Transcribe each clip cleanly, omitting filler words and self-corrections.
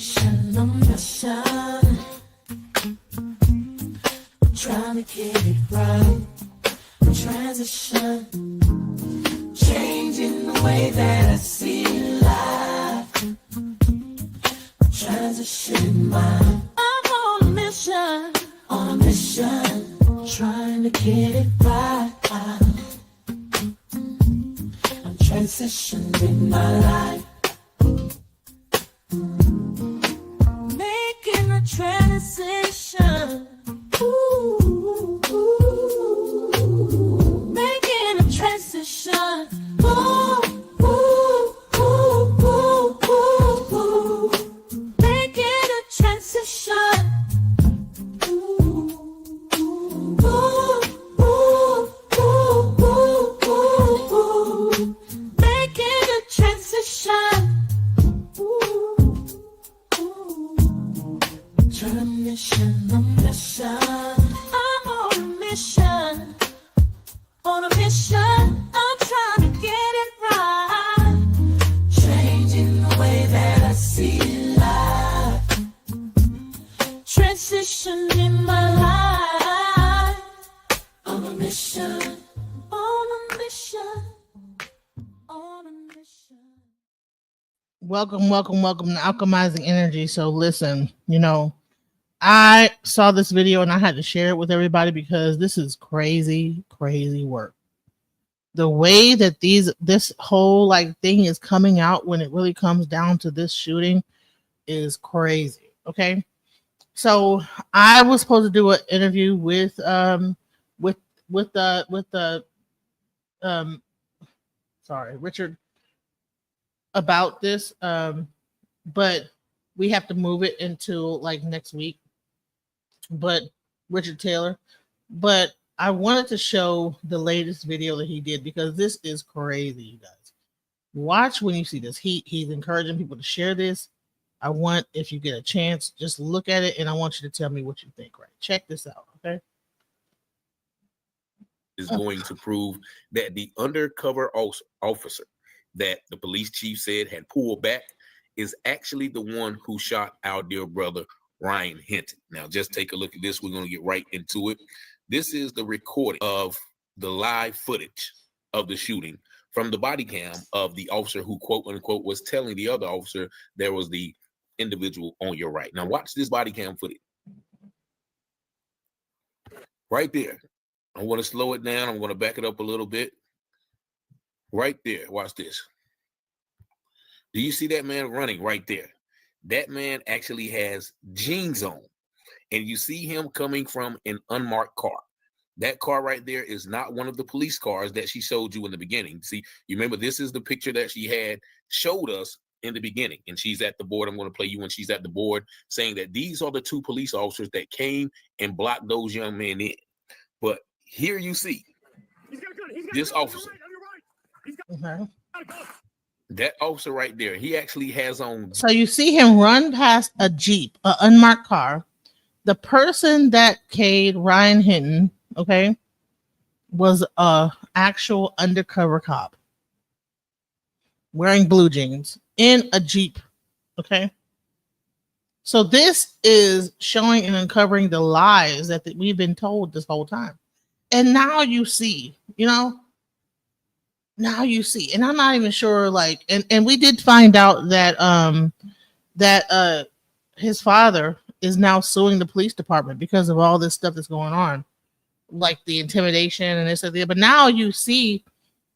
mission, a mission. I'm trying to get it right. Transition, changing the way that I see life. Transition mind. I'm on a mission, trying to get it right. I'm transitioning my life, making a transition. Ooh, making a transition. Ooh, ooh, ooh, ooh, ooh, ooh. Making a transition. Ooh, ooh, ooh, ooh, ooh, ooh, ooh. Making a transition. Ooh, ooh. Turn a mission, a mission. I'm on a mission. On a mission, I'm trying to get it right. Changing the way that I see life. Transition in my life. On a mission. On a mission. On a mission. Welcome to Alchemizing Energy. So listen, I saw this video and I had to share it with everybody because this is crazy work. The way that this whole thing is coming out when it really comes down to this shooting is crazy. Okay. So I was supposed to do an interview with Richard about this, but we have to move it until next week. But Richard Taylor, but I wanted to show the latest video that he did because this is crazy, you guys. Watch when you see this. He's encouraging people to share this. I want, if you get a chance, just look at it and I want you to tell me what you think. Right? Check this out, okay? Is going to prove that the undercover officer that the police chief said had pulled back is actually the one who shot our dear brother Ryan Hinton. Now, just take a look at this. We're going to get right into it. This is the recording of the live footage of the shooting from the body cam of the officer who, quote unquote, was telling the other officer there was the individual on your right. Now, watch this body cam footage. Right there. I want to slow it down. I'm going to back it up a little bit. Right there. Watch this. Do you see that man running right there? That man actually has jeans on, and you see him coming from an unmarked car. That car right there is not one of the police cars that she showed you in the beginning. See, you remember this is the picture that she had showed us in the beginning, and she's at the board. I'm going to play you when she's at the board saying that these are the two police officers that came and blocked those young men in. But here you see this officer. That officer right there, he actually has on. So you see him run past a Jeep, an unmarked car. The person that killed Ryan Hinton, okay, was a actual undercover cop wearing blue jeans in a Jeep, okay? So this is showing and uncovering the lies that we've been told this whole time. And now you see, now you see, and I'm not even sure, and we did find out that his father is now suing the police department because of all this stuff that's going on, like the intimidation and this and that. But now you see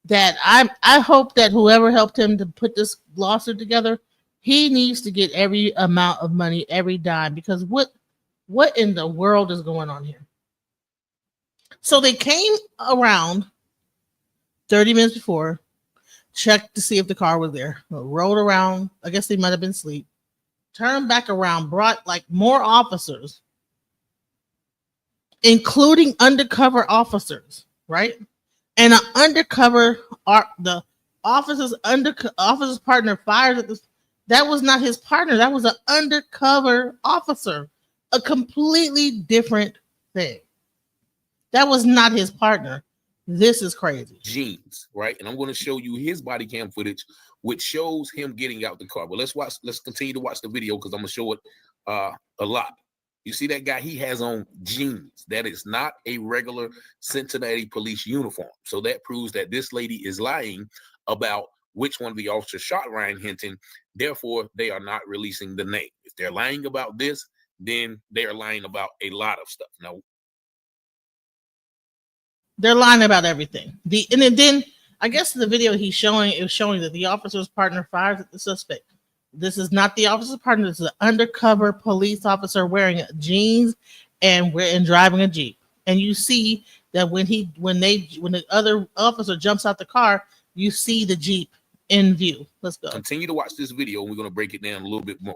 that I hope that whoever helped him to put this lawsuit together, he needs to get every amount of money, every dime, because what in the world is going on here? So they came around 30 minutes before, checked to see if the car was there, rode around. I guess they might have been asleep. Turned back around, brought more officers, including undercover officers, right? And an undercover, the officer's partner fires at this. That was not his partner. That was an undercover officer, a completely different thing. That was not his partner. This is crazy. Jeans, right? And I'm going to show you his body cam footage which shows him getting out the car. But let's continue to watch the video because I'm gonna show it a lot. You see that guy, he has on jeans. That is not a regular Cincinnati police uniform. So that proves that this lady is lying about which one of the officers shot Ryan Hinton. Therefore, they are not releasing the name. If they're lying about this, then they are lying about a lot of stuff. Now, they're lying about everything. And then I guess the video he's showing is showing that the officer's partner fires at the suspect. This is not the officer's partner. This is an undercover police officer wearing jeans and driving a Jeep. And you see that when the other officer jumps out the car, you see the Jeep in view. Let's go. Continue to watch this video, and we're going to break it down a little bit more.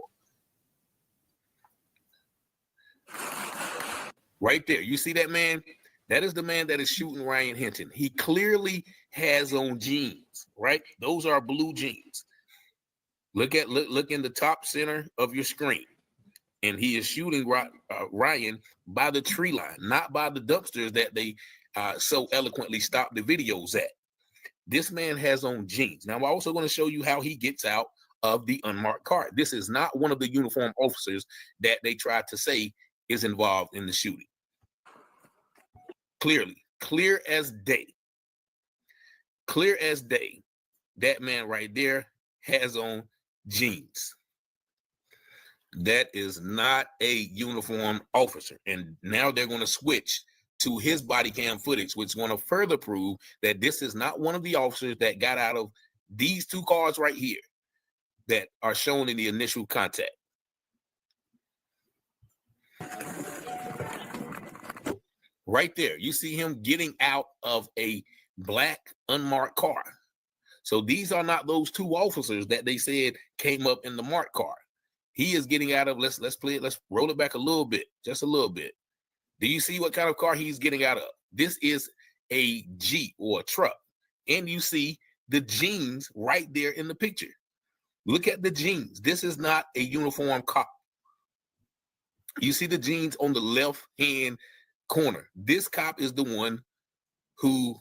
Right there, you see that man? That is the man that is shooting Ryan Hinton. He clearly has on jeans, right? Those are blue jeans. Look in the top center of your screen, and he is shooting Ryan by the tree line, not by the dumpsters that they so eloquently stopped the videos at. This man has on jeans. Now, I'm also going to show you how he gets out of the unmarked car. This is not one of the uniformed officers that they tried to say is involved in the shooting. Clear as day, that man right there has on jeans. That is not a uniformed officer. And now they're going to switch to his body cam footage, which is going to further prove that this is not one of the officers that got out of these two cars right here that are shown in the initial contact. Right there, you see him getting out of a black unmarked car. So these are not those two officers that they said came up in the marked car. He is getting out of, let's play it, let's roll it back a little bit, just a little bit. Do you see what kind of car he's getting out of? This is a Jeep or a truck. And you see the jeans right there in the picture. Look at the jeans. This is not a uniformed cop. You see the jeans on the left-hand corner. This cop is the one who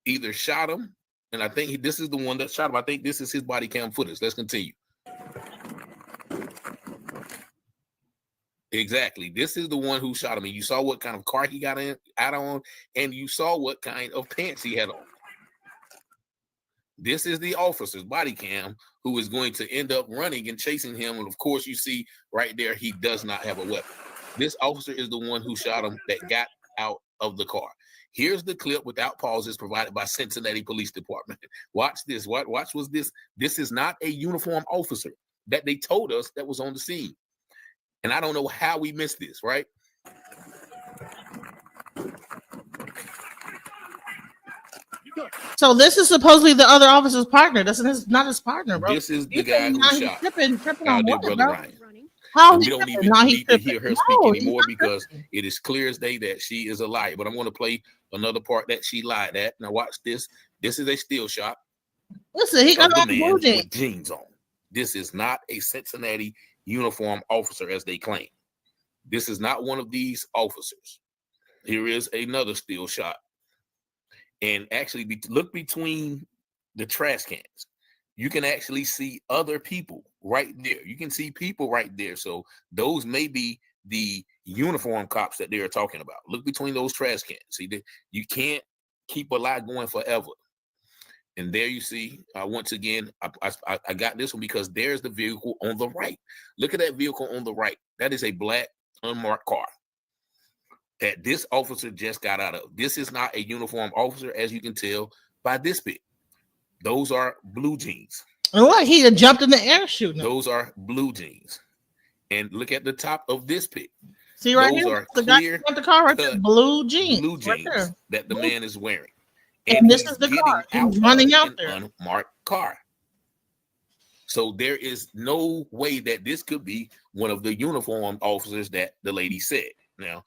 either shot him, and I think this is the one that shot him. I think this is his body cam footage. Let's continue. Exactly. This is the one who shot him. And you saw what kind of car he got out on, and you saw what kind of pants he had on. This is the officer's body cam who is going to end up running and chasing him. And of course, you see right there, he does not have a weapon. This officer is the one who shot him that got out of the car. Here's the clip without pauses provided by Cincinnati Police Department. Watch this. Watch was this. This is not a uniformed officer that they told us that was on the scene. And I don't know how we missed this, right? So this is supposedly the other officer's partner. This is not his partner, bro. This is the guy who shot tripping our on dear what, brother bro? Ryan. How We he don't tripping? even No, need to hear her speak No, anymore he's not because tripping. it is clear as day that she is a liar. But I'm going to play another part that she lied at. Now watch this. This is a still shot Listen, he of got the on man blue jeans. with jeans on. This is not a Cincinnati uniform officer as they claim. This is not one of these officers. Here is another still shot. And actually, look between the trash cans. You can actually see other people right there. You can see people right there. So those may be the uniform cops that they're talking about. Look between those trash cans. See, you can't keep a lie going forever. And there you see, once again, I got this one because there's the vehicle on the right. Look at that vehicle on the right. That is a black unmarked car that this officer just got out of. This is not a uniformed officer, as you can tell by this pic. Those are blue jeans. And what? He had jumped in the air shooting. Those are blue jeans. And look at the top of this pic. See right Those here? are The guy clear who got the car right there. cut Blue jeans. blue Right jeans there. that the man is wearing. And this he's is the getting car. He's out running of out an there. unmarked car. So there is no way that this could be one of the uniformed officers that the lady said. Now,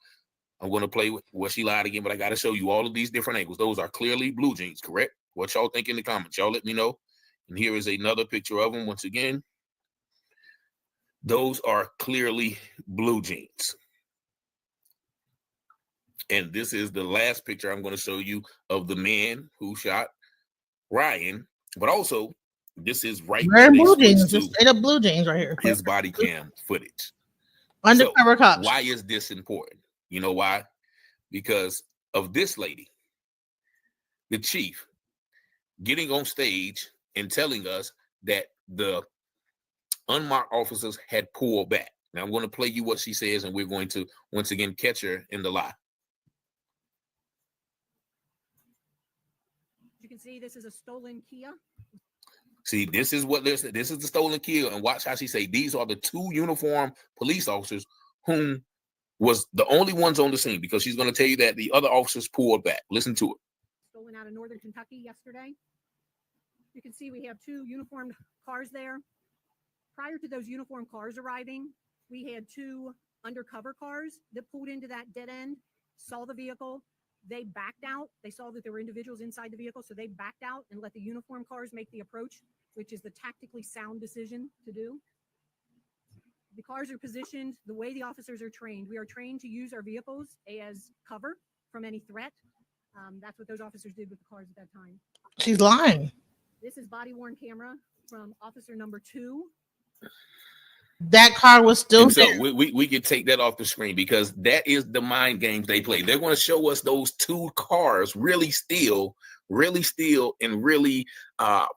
I'm going to play with what she lied again, but I got to show you all of these different angles. Those are clearly blue jeans, correct? What y'all think in the comments? Y'all let me know. And here is another picture of them once again. Those are clearly blue jeans. And this is the last picture I'm going to show you of the man who shot Ryan. But also, This is right Wearing when they blue switch jeans, to just straight up blue jeans right here. his body cam footage. Undercover So, cops. why is this important? You know why? Because of this lady, the chief, getting on stage and telling us that the unmarked officers had pulled back. Now I'm going to play you what she says, and we're going to once again catch her in the lie. You can see this is a stolen Kia. See, this is what this is the stolen Kia, and watch how she say these are the two uniformed police officers whom was the only ones on the scene, because she's going to tell you that the other officers pulled back. Listen to it. Stolen out of northern Kentucky yesterday. You can see we have two uniformed cars there. Prior to those uniformed cars arriving, we had two undercover cars that pulled into that dead end, saw the vehicle. They backed out. They saw that there were individuals inside the vehicle, so they backed out and let the uniformed cars make the approach, which is the tactically sound decision to do. The cars are positioned the way the officers are trained. We are trained to use our vehicles as cover from any threat. That's what those officers did with the cars at that time. She's lying. This is body worn camera from officer number 2. That car was still And so there. we can take that off the screen, because that is the mind games they play. They're going to show us those two cars really still, and really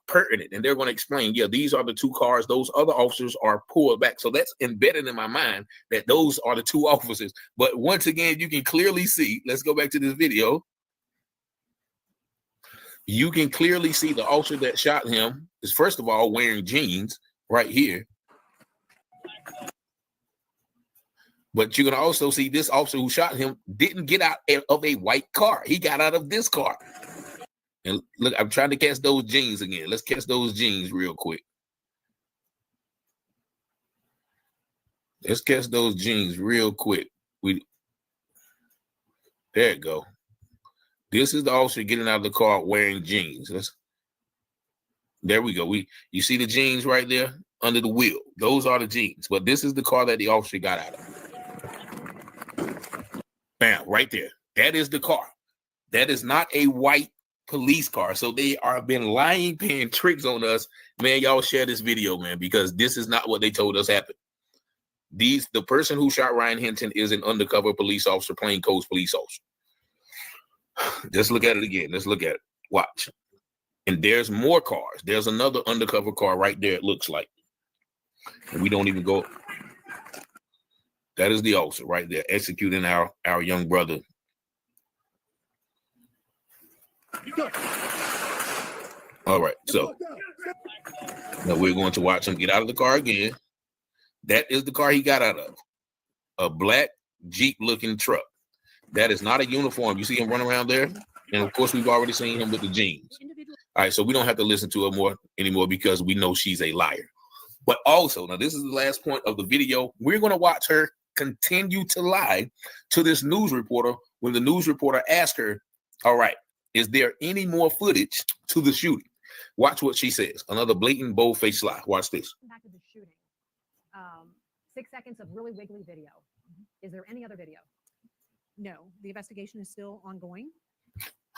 pertinent. And they're going to explain, yeah, these are the two cars. Those other officers are pulled back. So that's embedded in my mind that those are the two officers. But once again, you can clearly see, let's go back to this video. You can clearly see the officer that shot him is, first of all, wearing jeans right here. But you can also see this officer who shot him didn't get out of a white car. He got out of this car. And look, I'm trying to catch those jeans again. Let's catch those jeans real quick. Let's catch those jeans real quick. There it go. This is the officer getting out of the car wearing jeans. There we go. You see the jeans right there under the wheel. Those are the jeans. But this is the car that the officer got out of. Bam, right there. That is the car. That is not a white police car. So they are been lying, paying tricks on us. Man, y'all share this video, man, because this is not what they told us happened. The person who shot Ryan Hinton is an undercover police officer, plainclothes police officer. Just look at it again. Let's look at it. Watch. And there's more cars. There's another undercover car right there, it looks like. And we don't even go. That is the officer right there executing our young brother. All right, so now we're going to watch him get out of the car again. That is the car he got out of. A black Jeep looking truck. That is not a uniform. You see him run around there? And of course, we've already seen him with the jeans. All right, so we don't have to listen to her anymore because we know she's a liar. But also, now this is the last point of the video. We're going to watch her continue to lie to this news reporter when the news reporter asked her, all right, is there any more footage to the shooting? Watch what she says. Another blatant, bold-faced lie. Watch this. Back to the shooting. 6 seconds of really wiggly video. Is there any other video? No. The investigation is still ongoing.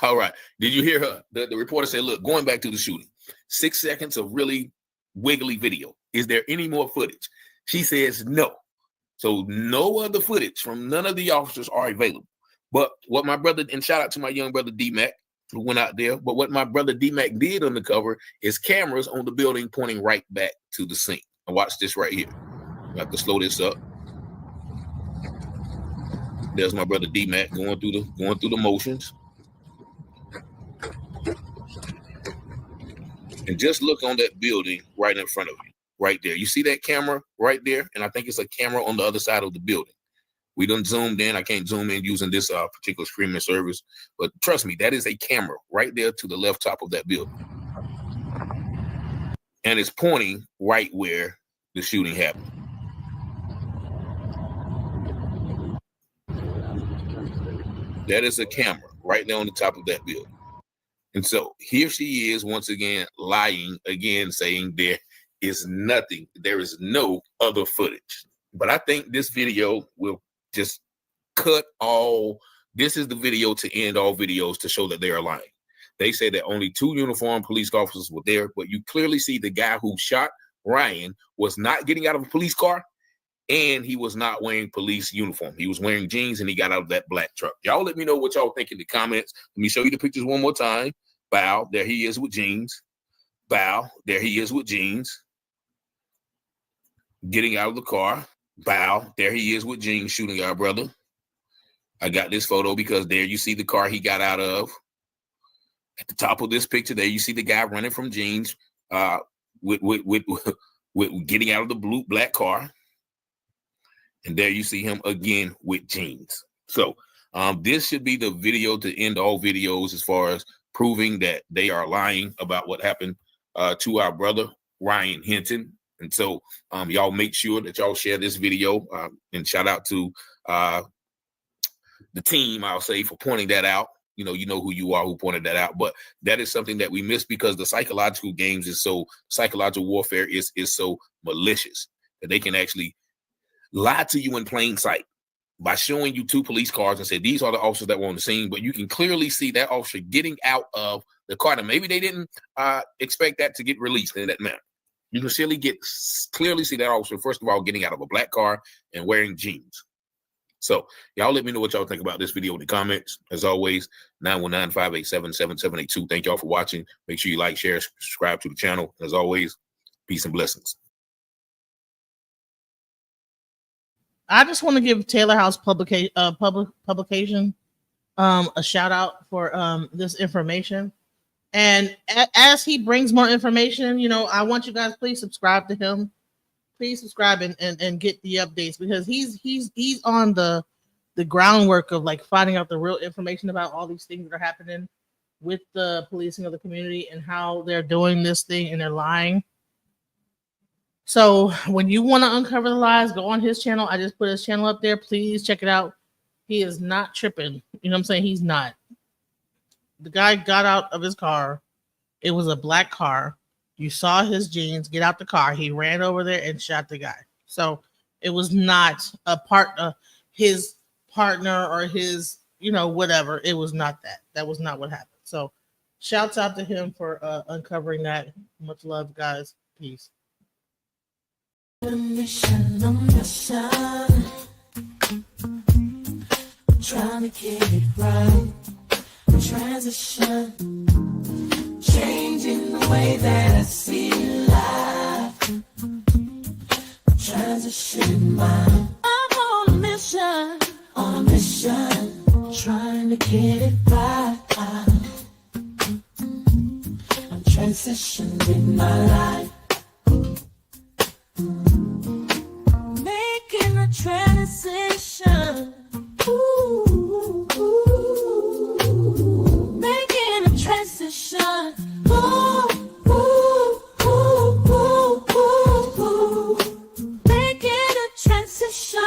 All right. Did you hear her? The reporter said, look, going back to the shooting, 6 seconds of really wiggly video. Is there any more footage? She says no. So no other footage from none of the officers are available. But what my brother, and shout out to my young brother D-Mac, who went out there, but what my brother D-Mac did undercover is cameras on the building pointing right back to the scene. And watch this right here. I have to slow this up. There's my brother D-Mac going through the motions. And just look on that building right in front of you, right there. You see that camera right there? And I think it's a camera on the other side of the building. We done zoomed in. I can't zoom in using this particular streaming service, but trust me, that is a camera right there to the left top of that building. And it's pointing right where the shooting happened. That is a camera right there on the top of that building. And so here she is once again lying again, saying there is nothing. There is no other footage. But I think this video will just cut all. This is the video to end all videos to show that they are lying. They said that only 2 uniformed police officers were there, but you clearly see the guy who shot Ryan was not getting out of a police car, and he was not wearing police uniform. He was wearing jeans, and he got out of that black truck. Y'all let me know what y'all think in the comments. Let me show you the pictures one more time. Bow, there he is with jeans. Bow, there he is with jeans. Getting out of the car. Bow, there he is with jeans shooting our brother. I got this photo because there you see the car he got out of. At the top of this picture, there you see the guy running from jeans with getting out of the black car. And there you see him again with jeans. So this should be the video to end all videos as far as proving that they are lying about what happened to our brother, Ryan Hinton. And so y'all make sure that y'all share this video and shout out to the team, I'll say, for pointing that out. You know who you are, who pointed that out. But that is something that we miss because the psychological games psychological warfare is so malicious that they can actually lie to you in plain sight by showing you 2 police cars and say, these are the officers that were on the scene. But you can clearly see that officer getting out of the car. Now, maybe they didn't expect that to get released in that manner. You can clearly see that officer, first of all, getting out of a black car and wearing jeans. So y'all let me know what y'all think about this video in the comments. As always, 919-587-7782. Thank y'all for watching. Make sure you like, share, subscribe to the channel. As always, peace and blessings. I just want to give Taylor House publication a shout out for this information. And as he brings more information, I want you guys, please subscribe to him. Please subscribe and get the updates because he's on the groundwork of like finding out the real information about all these things that are happening with the policing of the community and how they're doing this thing and they're lying. So when you want to uncover the lies, go on his channel. I just put his channel up there. Please check it out. He is not tripping. You know what I'm saying? He's not. The guy got out of his car. It was a black car. You saw his jeans get out the car. He ran over there and shot the guy. So it was not a part of his partner or his, whatever. It was not that. That was not what happened. So shouts out to him for uncovering that. Much love, guys. Peace. Mission, trying to get it right. Transition, changing the way that I see life. Transition mind. I'm on a mission, trying to get it right. I'm transitioning my life. Making a transition. Ooh, making a transition. Ooh, making a transition.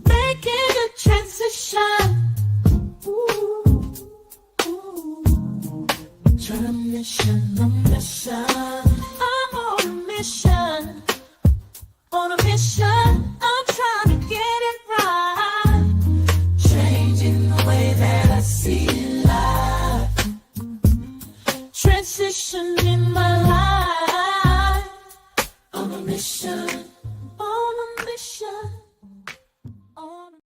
Making a transition. I'm on a mission. On a mission, I'm trying to get it right. Changing the way that I see life. Transition.